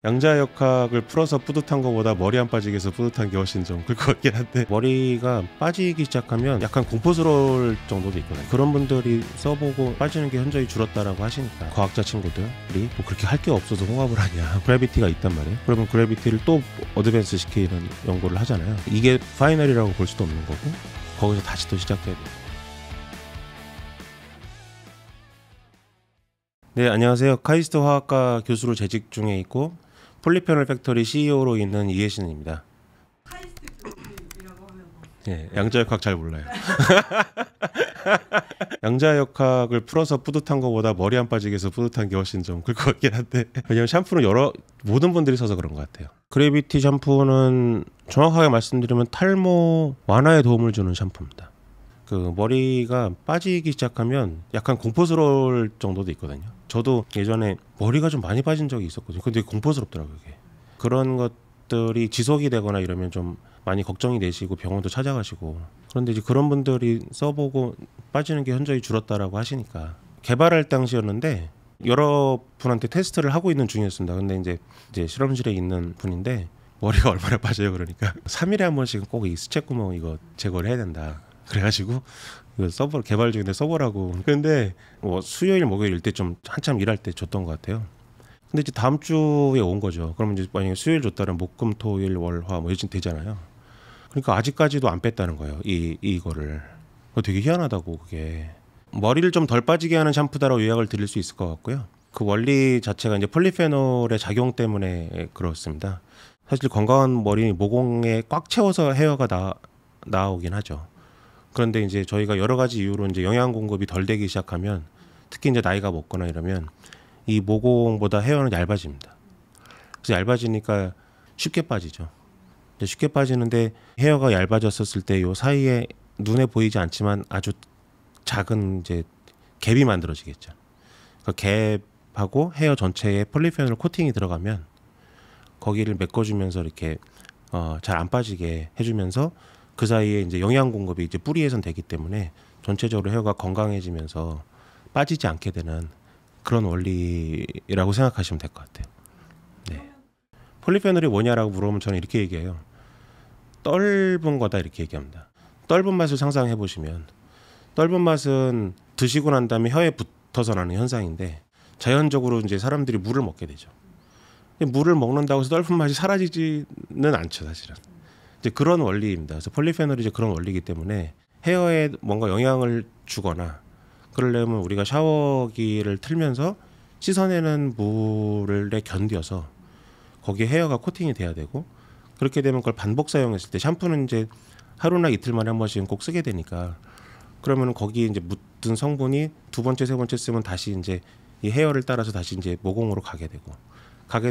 양자역학을 풀어서 뿌듯한 것보다 머리 안 빠지게 해서 뿌듯한 게 훨씬 좀 클 것 같긴 한데, 머리가 빠지기 시작하면 약간 공포스러울 정도도 있거든요. 그런 분들이 써보고 빠지는 게 현저히 줄었다라고 하시니까 과학자 친구들이 뭐 그렇게 할 게 없어서 홍합을 하냐, 그래비티가 있단 말이에요. 그러면 그래비티를 또 어드밴스 시키는 연구를 하잖아요. 이게 파이널이라고 볼 수도 없는 거고, 거기서 다시 또 시작해야 돼요. 네, 안녕하세요. 카이스트 화학과 교수로 재직 중에 있고 폴리페놀 팩토리 CEO로 있는 이혜신입니다. 카이스트 교수님이라고 하면 네, 양자역학 잘 몰라요. 양자역학을 풀어서 뿌듯한 것보다 머리 안 빠지게 해서 뿌듯한 게 훨씬 좀 클 것 같긴 한데, 왜냐면 샴푸는 모든 분들이 써서 그런 것 같아요. 그래비티 샴푸는 정확하게 말씀드리면 탈모 완화에 도움을 주는 샴푸입니다. 그 머리가 빠지기 시작하면 약간 공포스러울 정도도 있거든요. 저도 예전에 머리가 좀 많이 빠진 적이 있었거든요. 근데 공포스럽더라고요, 이게. 그런 것들이 지속이 되거나 이러면 좀 많이 걱정이 되시고 병원도 찾아가시고, 그런데 이제 그런 분들이 써보고 빠지는 게 현저히 줄었다라고 하시니까, 개발할 당시였는데 여러 분한테 테스트를 하고 있는 중이었습니다. 근데 이제 실험실에 있는 분인데 머리가 얼마나 빠져요, 그러니까 3일에 한 번씩은 꼭 이 수채구멍 이거 제거를 해야 된다, 그래가지고 이거 개발 중인데 써보라고. 근데 뭐 수요일 목요일 때 좀 한참 일할 때 줬던 것 같아요. 근데 이제 다음 주에 온 거죠. 그러면 이제 만약에 수요일 줬다면 목금토일 월화 뭐 이쯤 되잖아요. 그러니까 아직까지도 안 뺐다는 거예요, 이거를. 되게 희한하다고. 그게 머리를 좀 덜 빠지게 하는 샴푸다라고 요약을 드릴 수 있을 것 같고요. 그 원리 자체가 이제 폴리페놀의 작용 때문에 그렇습니다. 사실 건강한 머리 모공에 꽉 채워서 헤어가 나오긴 하죠. 그런데 이제 저희가 여러 가지 이유로 이제 영양 공급이 덜 되기 시작하면, 특히 이제 나이가 먹거나 이러면 이 모공보다 헤어는 얇아집니다. 그래서 얇아지니까 쉽게 빠지죠. 쉽게 빠지는데, 헤어가 얇아졌었을 때 요 사이에 눈에 보이지 않지만 아주 작은 이제 갭이 만들어지겠죠. 그 갭하고 헤어 전체에 폴리페놀 코팅이 들어가면 거기를 메꿔주면서 이렇게 잘 안 빠지게 해주면서, 그 사이에 이제 영양 공급이 이제 뿌리에선 되기 때문에 전체적으로 헤어가 건강해지면서 빠지지 않게 되는 그런 원리라고 생각하시면 될 것 같아요. 네. 폴리페놀이 뭐냐라고 물어보면 저는 이렇게 얘기해요. 떫은 거다, 이렇게 얘기합니다. 떫은 맛을 상상해 보시면, 떫은 맛은 드시고 난 다음에 혀에 붙어서 나는 현상인데, 자연적으로 이제 사람들이 물을 먹게 되죠. 물을 먹는다고 해서 떫은 맛이 사라지지는 않죠, 사실은. 이제 그런 원리입니다. 그래서 폴리페놀이 이제 그런 원리이기 때문에 헤어에 뭔가 영향을 주거나 그러려면 우리가 샤워기를 틀면서 씻어내는 물에 견뎌서 거기에 헤어가 코팅이 돼야 되고, 그렇게 되면 그걸 반복 사용했을 때, 샴푸는 이제 하루나 이틀 만에 한 번씩은 꼭 쓰게 되니까, 그러면 거기에 이제 묻은 성분이 두 번째 세 번째 쓰면 다시 이제 이 헤어를 따라서 다시 이제 모공으로 가게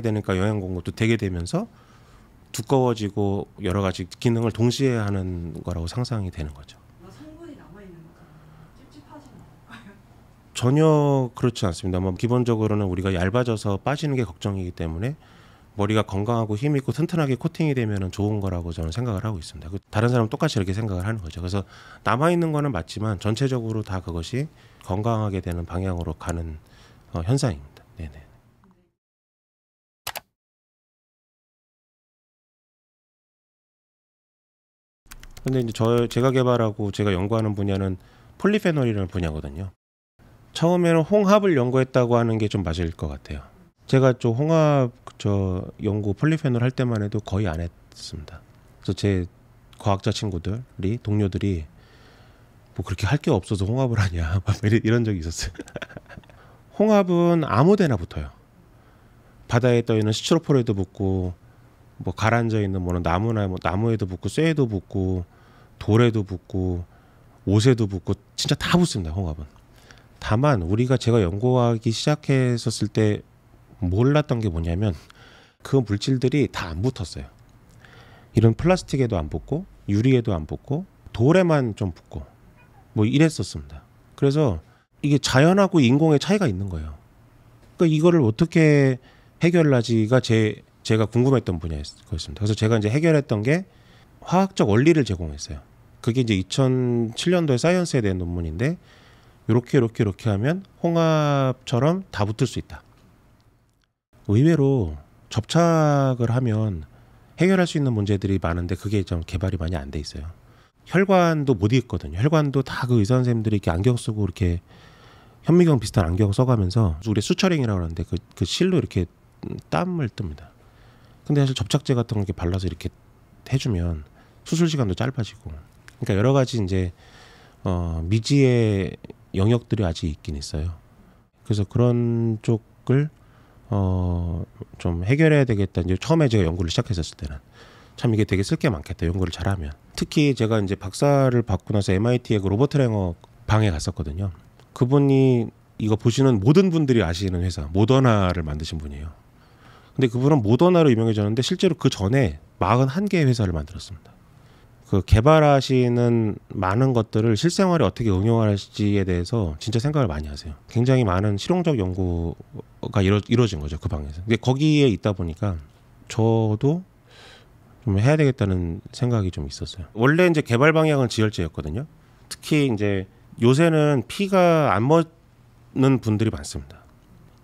되니까 영양 공급도 되게 되면서 두꺼워지고 여러 가지 기능을 동시에 하는 거라고 상상이 되는 거죠. 성분이 남아있는 거잖아요. 찝찝하진 않아요? 전혀 그렇지 않습니다. 뭐 기본적으로는 우리가 얇아져서 빠지는 게 걱정이기 때문에 머리가 건강하고 힘있고 튼튼하게 코팅이 되면 좋은 거라고 저는 생각을 하고 있습니다. 다른 사람은 똑같이 이렇게 생각을 하는 거죠. 그래서 남아있는 거는 맞지만 전체적으로 다 그것이 건강하게 되는 방향으로 가는 현상입니다. 네네. 근데 이제 제가 개발하고 제가 연구하는 분야는 폴리페놀이라는 분야거든요. 처음에는 홍합을 연구했다고 하는 게 좀 맞을 것 같아요. 제가 좀 홍합 연구 폴리페놀 할 때만 해도 거의 안 했습니다. 그래서 제 과학자 친구들이, 동료들이 뭐 그렇게 할 게 없어서 홍합을 하냐 이런 적이 있었어요. 홍합은 아무데나 붙어요. 바다에 떠 있는 스티로폼에도 붙고, 뭐 가라앉아 있는 뭐는 나무에도 붙고, 쇠에도 붙고, 돌에도 붙고, 옷에도 붙고, 진짜 다 붙습니다, 홍합은. 다만 제가 연구하기 시작했었을 때 몰랐던 게 뭐냐면, 그 물질들이 다 안 붙었어요. 이런 플라스틱에도 안 붙고, 유리에도 안 붙고, 돌에만 좀 붙고, 뭐 이랬었습니다. 그래서 이게 자연하고 인공의 차이가 있는 거예요. 그러니까 이거를 어떻게 해결하지가 제가 궁금했던 분야였습니다. 그래서 제가 이제 해결했던 게 화학적 원리를 제공했어요. 그게 이제 2007년도에 사이언스에 낸 논문인데, 이렇게 하면 홍합처럼 다 붙을 수 있다. 의외로 접착을 하면 해결할 수 있는 문제들이 많은데 그게 좀 개발이 많이 안 돼 있어요. 혈관도 못 읽거든요. 혈관도 다 그 의사 선생님들이 이렇게 안경 쓰고 이렇게 현미경 비슷한 안경 써가면서 우리 수처링이라고 하는데 그 실로 이렇게 땀을 뜹니다. 근데 사실 접착제 같은 거 이렇게 발라서 이렇게 해주면 수술 시간도 짧아지고, 그러니까 여러 가지 이제 미지의 영역들이 아직 있긴 있어요. 그래서 그런 쪽을 좀 해결해야 되겠다. 이제 처음에 제가 연구를 시작했었을 때는 참 이게 되게 쓸 게 많겠다. 연구를 잘하면. 특히 제가 이제 박사를 받고 나서 MIT의 그 로버트 랭어 방에 갔었거든요. 그분이 이거 보시는 모든 분들이 아시는 회사 모더나를 만드신 분이에요. 근데 그분은 모더나로 유명해졌는데 실제로 그 전에 41개의 회사를 만들었습니다. 그 개발하시는 많은 것들을 실생활에 어떻게 응용할지에 대해서 진짜 생각을 많이 하세요. 굉장히 많은 실용적 연구가 이루어진 거죠, 그 방에서. 근데 거기에 있다 보니까 저도 좀 해야 되겠다는 생각이 좀 있었어요. 원래 이제 개발 방향은 지혈제였거든요. 특히 이제 요새는 피가 안 먹는 분들이 많습니다.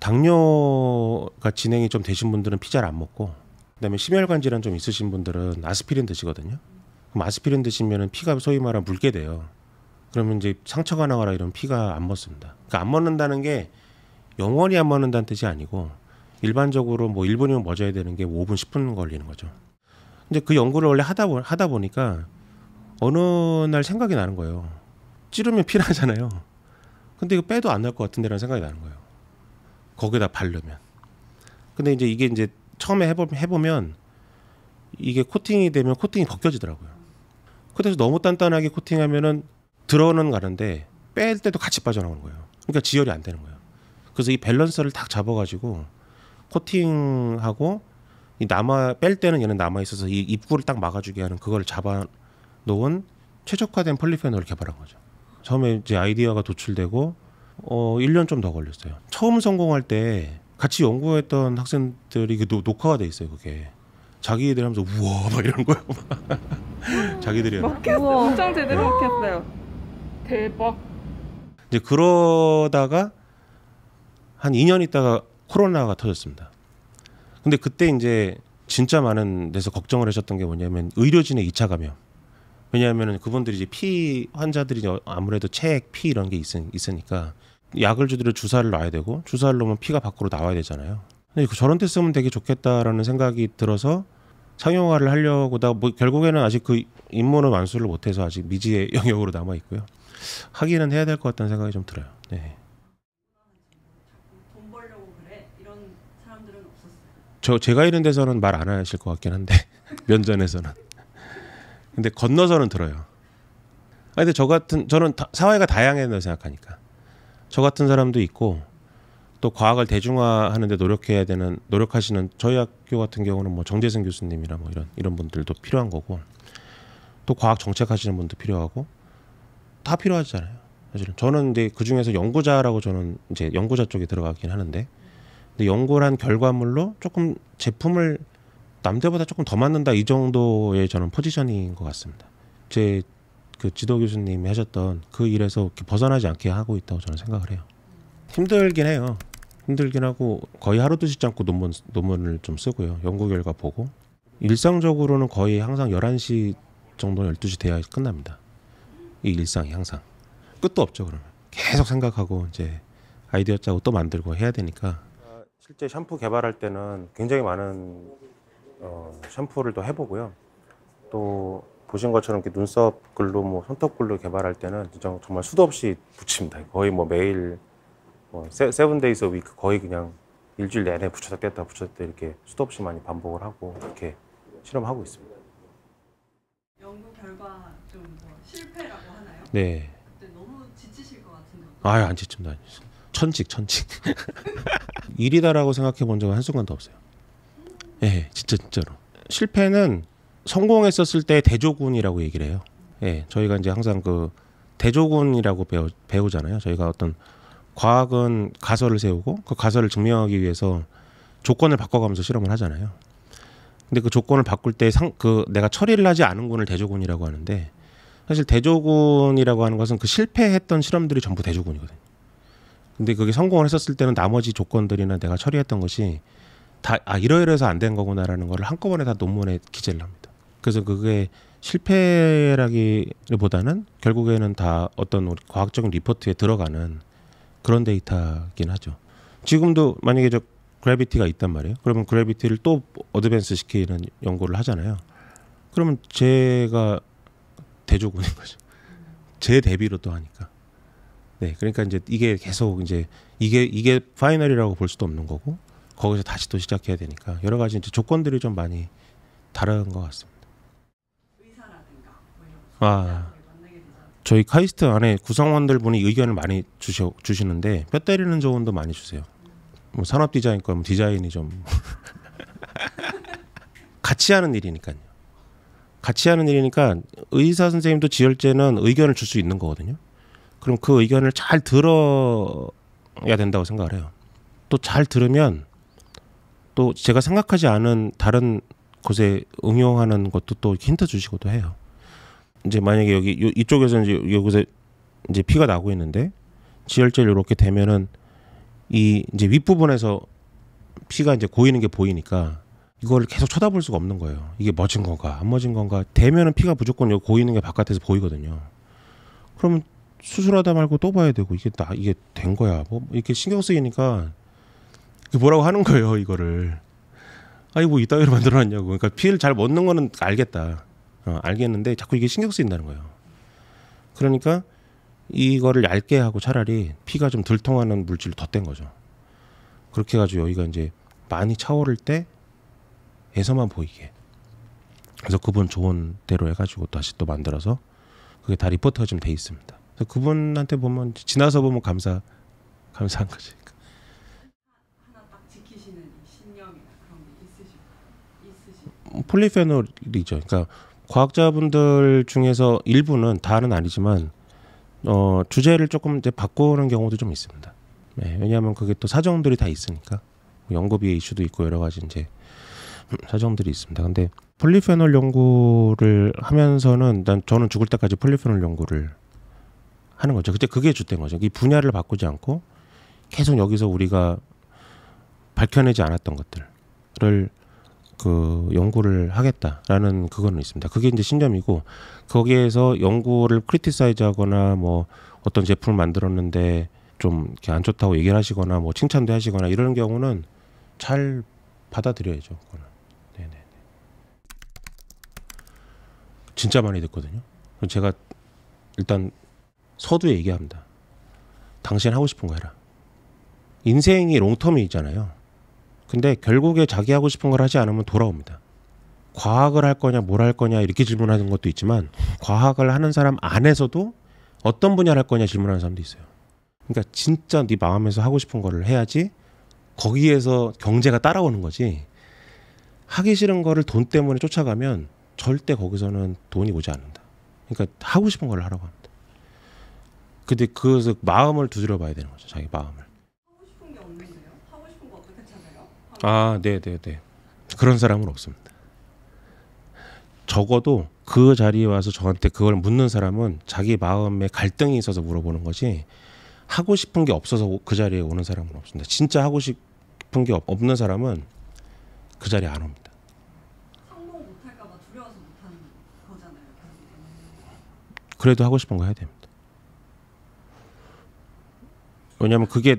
당뇨가 진행이 좀 되신 분들은 피 잘 안 먹고, 그다음에 심혈관 질환 좀 있으신 분들은 아스피린 드시거든요. 그럼 아스피린 드시면은 피가 소위 말하면 묽게 돼요. 그러면 이제 상처가 나거나 이런 피가 안 멎습니다. 그러니까 안 멎는다는 게 영원히 안 멎는다는 뜻이 아니고 일반적으로 뭐 1분이면 멎어야 되는 게 5분 10분 걸리는 거죠. 근데 그 연구를 원래 하다 보니까 어느 날 생각이 나는 거예요. 찌르면 피 나잖아요. 근데 이거 빼도 안 날 것 같은데라는 생각이 나는 거예요. 거기다 바르면. 근데 이제 이게 이제 처음에 해보면 이게 코팅이 되면 코팅이 벗겨지더라고요. 그래서 너무 단단하게 코팅하면은 들어는 가는데 뺄 때도 같이 빠져나오는 거예요. 그러니까 지혈이 안 되는 거예요. 그래서 이 밸런스를 딱 잡아가지고 코팅하고 이 뺄 때는 얘는 남아 있어서 이 입구를 딱 막아주게 하는 그걸 잡아 놓은 최적화된 폴리페놀을 개발한 거죠. 처음에 이제 아이디어가 도출되고 1년 좀 더 걸렸어요. 처음 성공할 때 같이 연구했던 학생들이 녹화가 돼 있어요. 그게 자기들 하면서 우와 막 이런 거예요. 자기들이 먹혔어. 엄청 제대로 먹혔어요. 대박. 이제 그러다가 한 2년 있다가 코로나가 터졌습니다. 근데 그때 이제 진짜 많은 데서 걱정을 하셨던 게 뭐냐면 의료진의 2차 감염. 왜냐하면 그분들이 이제 피 환자들이 아무래도 체액, 피 이런 게 있으니까 약을 주더라도 주사를 놔야 되고 주사를 놓으면 피가 밖으로 나와야 되잖아요. 근데 저런 데 쓰면 되게 좋겠다라는 생각이 들어서 상용화를 하려고 뭐 결국에는 아직 그 임무는 완수를 못해서 아직 미지의 영역으로 남아 있고요. 하기는 해야 될 것 같다는 생각이 좀 들어요. 네. 돈 벌려고 그래 이런 사람들은 없었어요. 제가 이런 데서는 말 안 하실 것 같긴 한데 면전에서는. 근데 건너서는 들어요. 근데 저는 사회가 다양해야 된다고 생각하니까 저 같은 사람도 있고 또 과학을 대중화하는데 노력하시는 저희 학교 같은 경우는 뭐 정재승 교수님이나 뭐 이런 분들도 필요한 거고 또 과학 정책 하시는 분도 필요하고 다 필요하잖아요. 사실은 저는 이제 그 중에서 연구자라고 저는 이제 연구자 쪽에 들어가긴 하는데 근데 연구를 한 결과물로 조금 제품을 남들보다 조금 더 맞는다 이 정도의 저는 포지션인 것 같습니다. 제 그 지도 교수님이 하셨던 그 일에서 이렇게 벗어나지 않게 하고 있다고 저는 생각을 해요. 힘들긴 해요. 힘들긴 하고 거의 하루도 쉬지 않고 논문을 좀 쓰고요. 연구 결과 보고 일상적으로는 거의 항상 11시 정도 12시 돼야 끝납니다. 이 일상이 항상 끝도 없죠. 그러면 계속 생각하고 이제 아이디어 짜고 또 만들고 해야 되니까 실제 샴푸 개발할 때는 굉장히 많은 샴푸를 또 해보고요. 또 보신 것처럼 이렇게 눈썹 글로 뭐 손톱 글로 개발할 때는 진짜 정말 수도 없이 붙입니다. 거의 뭐 매일 세븐데이즈 위크 거의 그냥 일주일 내내 붙였다 뗐다 붙였다 이렇게 수도 없이 많이 반복을 하고 이렇게 실험하고 있습니다. 연구 결과 좀 뭐 실패라고 하나요? 네. 그때 너무 지치실 것 같은데. 아유 안 지칩니다. 천직. 일이다라고 생각해 본 적은 한순간도 없어요. 예, 진짜로. 실패는 성공했었을 때 대조군이라고 얘기를 해요. 예, 저희가 이제 항상 그 대조군이라고 배우잖아요. 저희가 어떤 과학은 가설을 세우고 그 가설을 증명하기 위해서 조건을 바꿔가면서 실험을 하잖아요. 근데 그 조건을 바꿀 때 내가 처리를 하지 않은 군을 대조군이라고 하는데 사실 대조군이라고 하는 것은 그 실패했던 실험들이 전부 대조군이거든요. 근데 그게 성공을 했었을 때는 나머지 조건들이나 내가 처리했던 것이 다 이러이러해서 안 된 거구나라는 거를 한꺼번에 다 논문에 기재를 합니다. 그래서 그게 실패라기보다는 결국에는 다 어떤 우리 과학적인 리포트에 들어가는 그런 데이터긴 하죠. 지금도 만약에 저 그래비티가 있단 말이에요. 그러면 그래비티를 또 어드밴스 시키는 연구를 하잖아요. 그러면 제가 대조군인 거죠. 제 대비로 또 하니까. 네, 그러니까 이제 이게 계속 이제 이게 파이널이라고 볼 수도 없는 거고 거기서 다시 또 시작해야 되니까 여러 가지 이제 조건들이 좀 많이 다른 것 같습니다. 의사라든가 뭐 이런 아, 만나게 되잖아요. 저희 카이스트 안에 구성원들 분이 의견을 많이 주시는데 뼈 때리는 조언도 많이 주세요. 뭐 산업 디자인과 뭐 디자인이 좀 같이 하는 일이니까요. 같이 하는 일이니까 의사 선생님도 지혈제는 의견을 줄 수 있는 거거든요. 그럼 그 의견을 잘 들어야 된다고 생각을 해요. 또 잘 들으면 또 제가 생각하지 않은 다른 곳에 응용하는 것도 또 힌트 주시고도 해요. 이제 만약에 여기 이쪽에서 이제 여기서 이제 피가 나고 있는데 지혈제를 이렇게 대면은 이 이제 윗부분에서 피가 이제 고이는 게 보이니까 이걸 계속 쳐다볼 수가 없는 거예요. 이게 멎은 건가 안 멎은 건가. 대면은 피가 무조건 여기 고이는 게 바깥에서 보이거든요. 그러면 수술하다 말고 또 봐야 되고 이게 된 거야. 뭐 이렇게 신경 쓰이니까 뭐라고 하는 거예요, 이거를. 아니 뭐 이따위로 만들어놨냐고. 그러니까 피를 잘 멎는 거는 알겠다. 알겠는데 자꾸 이게 신경 쓰인다는 거예요. 그러니까 이거를 얇게 하고 차라리 피가 좀 덜 통하는 물질을 덧댄 거죠. 그렇게 해가지고 여기가 이제 많이 차오를 때에서만 보이게. 그래서 그분 좋은 대로 해가지고 다시 또 만들어서 그게 다 리포트가 좀 돼 있습니다. 그래서 그분한테 보면 지나서 보면 감사한 거지. 하나 딱 지키시는 신념이나 그런 게 있으시고 폴리페놀이죠. 그러니까 과학자분들 중에서 일부는 다는 아니지만 주제를 조금 이제 바꾸는 경우도 좀 있습니다. 네, 왜냐하면 그게 또 사정들이 다 있으니까 연구비의 이슈도 있고 여러 가지 이제 사정들이 있습니다. 근데 폴리페놀 연구를 하면서는 저는 죽을 때까지 폴리페놀 연구를 하는 거죠. 그게 주된 거죠. 이 분야를 바꾸지 않고 계속 여기서 우리가 밝혀내지 않았던 것들을 그 연구를 하겠다라는 그거는 있습니다. 그게 이제 신념이고 거기에서 연구를 크리티사이즈하거나 뭐 어떤 제품을 만들었는데 좀 이렇게 안 좋다고 얘기를 하시거나 뭐 칭찬도 하시거나 이런 경우는 잘 받아들여야죠. 그거는. 네네. 진짜 많이 듣거든요. 제가 일단 서두에 얘기합니다. 당신 하고 싶은 거 해라. 인생이 롱텀이잖아요. 근데 결국에 자기 하고 싶은 걸 하지 않으면 돌아옵니다. 과학을 할 거냐 뭘 할 거냐 이렇게 질문하는 것도 있지만 과학을 하는 사람 안에서도 어떤 분야를 할 거냐 질문하는 사람도 있어요. 그러니까 진짜 네 마음에서 하고 싶은 거를 해야지 거기에서 경제가 따라오는 거지. 하기 싫은 거를 돈 때문에 쫓아가면 절대 거기서는 돈이 오지 않는다. 그러니까 하고 싶은 걸 하라고 합니다. 근데 그래서 마음을 두드려 봐야 되는 거죠. 자기 마음을. 하고 싶은 게 없는데요? 하고 싶은 거 어떻게 찾아요? 아, 네네네. 그런 사람은 없습니다. 적어도 그 자리에 와서 저한테 그걸 묻는 사람은 자기 마음에 갈등이 있어서 물어보는 거지 하고 싶은 게 없어서 그 자리에 오는 사람은 없습니다. 진짜 하고 싶은 게 없는 사람은 그 자리에 안 옵니다. 성공 못할까 봐 두려워서 못하는 거잖아요. 결국에는. 그래도 하고 싶은 거 해야 됩니다. 왜냐하면 그게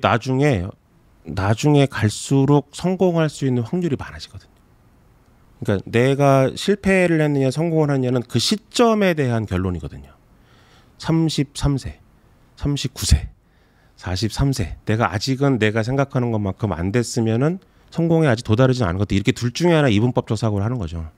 나중에 갈수록 성공할 수 있는 확률이 많아지거든요. 그러니까 내가 실패를 했느냐 성공을 했느냐는 그 시점에 대한 결론이거든요. 33세, 39세, 43세 내가 아직은 내가 생각하는 것만큼 안 됐으면은 성공에 아직 도달하지 않은 것도 이렇게 둘 중에 하나 이분법적 사고를 하는 거죠.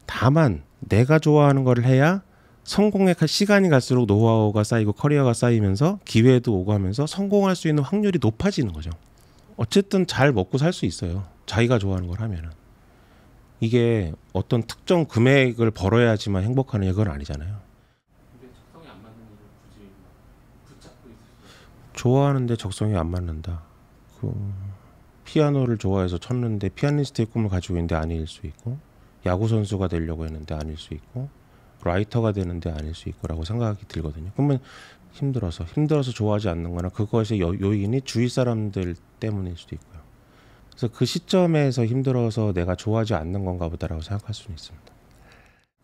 다만 내가 좋아하는 거를 해야 성공의 시간이 갈수록 노하우가 쌓이고 커리어가 쌓이면서 기회도 오고 하면서 성공할 수 있는 확률이 높아지는 거죠. 어쨌든 잘 먹고 살 수 있어요. 자기가 좋아하는 걸 하면은. 이게 어떤 특정 금액을 벌어야지만 행복하는 건 아니잖아요. 근데 적성이 안 맞는 일을 굳이 붙잡고 있을 수 좋아하는데 적성이 안 맞는다. 피아노를 좋아해서 쳤는데 피아니스트의 꿈을 가지고 있는데 아닐 수 있고 야구 선수가 되려고 했는데 아닐 수 있고 라이터가 되는데 아닐 수 있고라고 생각이 들거든요. 그러면 힘들어서 좋아하지 않는 거나 그것의 요인이 주위 사람들 때문일 수도 있고요. 그래서 그 시점에서 힘들어서 내가 좋아하지 않는 건가 보다라고 생각할 수는 있습니다.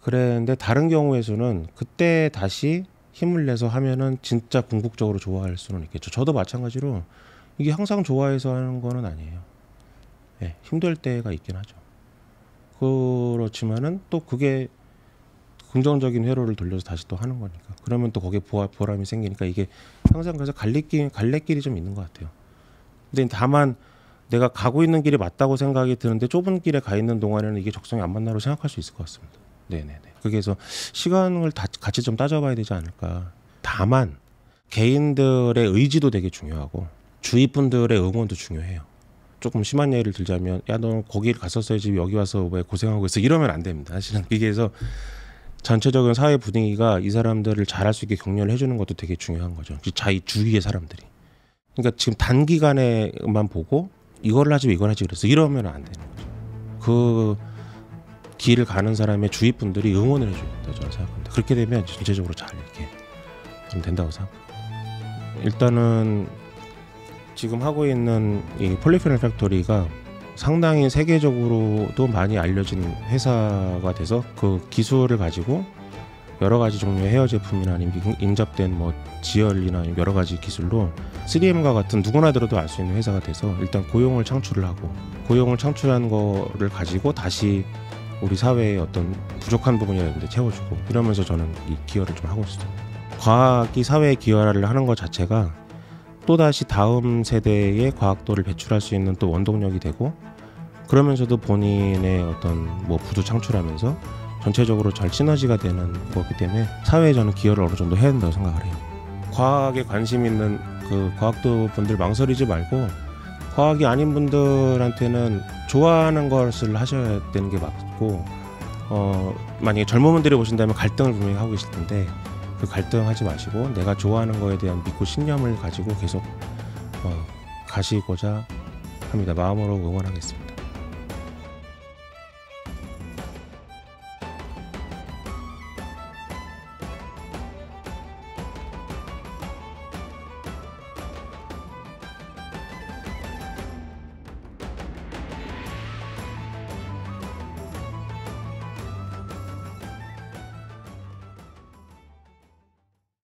그런데 다른 경우에서는 그때 다시 힘을 내서 하면은 진짜 궁극적으로 좋아할 수는 있겠죠. 저도 마찬가지로 이게 항상 좋아해서 하는 거는 아니에요. 네, 힘들 때가 있긴 하죠. 그렇지만은 또 그게 긍정적인 회로를 돌려서 다시 또 하는 거니까. 그러면 또 거기에 보람이 생기니까 이게 항상 그래서 갈래길이 좀 있는 것 같아요. 근데 다만 내가 가고 있는 길이 맞다고 생각이 드는데 좁은 길에 가 있는 동안에는 이게 적성이 안 맞나로 생각할 수 있을 것 같습니다. 네네네. 그래서 시간을 같이 좀 따져봐야 되지 않을까. 다만 개인들의 의지도 되게 중요하고 주위 분들의 응원도 중요해요. 조금 심한 예를 들자면 야 너 거기를 갔었어야지 여기 와서 왜 고생하고 있어 이러면 안 됩니다. 사실은 이게 해서 전체적인 사회 분위기가 이 사람들을 잘할 수 있게 격려를 해주는 것도 되게 중요한 거죠. 자기 주위의 사람들이. 그러니까 지금 단기간에만 보고 이걸 하지 이걸 하지 그래서 이러면 안 되는 거죠. 그 길을 가는 사람의 주위 분들이 응원을 해줘야 된다고 저는 생각합니다. 그렇게 되면 전체적으로 잘 이렇게 좀 된다고 생각합니다. 일단은 지금 하고 있는 이 폴리페놀 팩토리가 상당히 세계적으로도 많이 알려진 회사가 돼서 그 기술을 가지고 여러 가지 종류의 헤어 제품이나 아니면 인접된 뭐 지열이나 여러 가지 기술로 3M과 같은 누구나 들어도 알 수 있는 회사가 돼서 일단 고용을 창출을 하고 고용을 창출한 거를 가지고 다시 우리 사회의 어떤 부족한 부분이라든지 채워주고 이러면서 저는 이 기여를 좀 하고 있어요. 과학이 사회에 기여를 하는 것 자체가 또다시 다음 세대의 과학도를 배출할 수 있는 또 원동력이 되고 그러면서도 본인의 어떤 뭐 부도 창출하면서 전체적으로 잘 시너지가 되는 거기 때문에 사회에 저는 기여를 어느 정도 해야 된다고 생각을 해요. 과학에 관심 있는 그 과학도 분들 망설이지 말고 과학이 아닌 분들한테는 좋아하는 것을 하셔야 되는 게 맞고 만약에 젊은 분들이 보신다면 갈등을 분명히 하고 계실 텐데 그 갈등하지 마시고 내가 좋아하는 거에 대한 믿고 신념을 가지고 계속 가시고자 합니다. 마음으로 응원하겠습니다.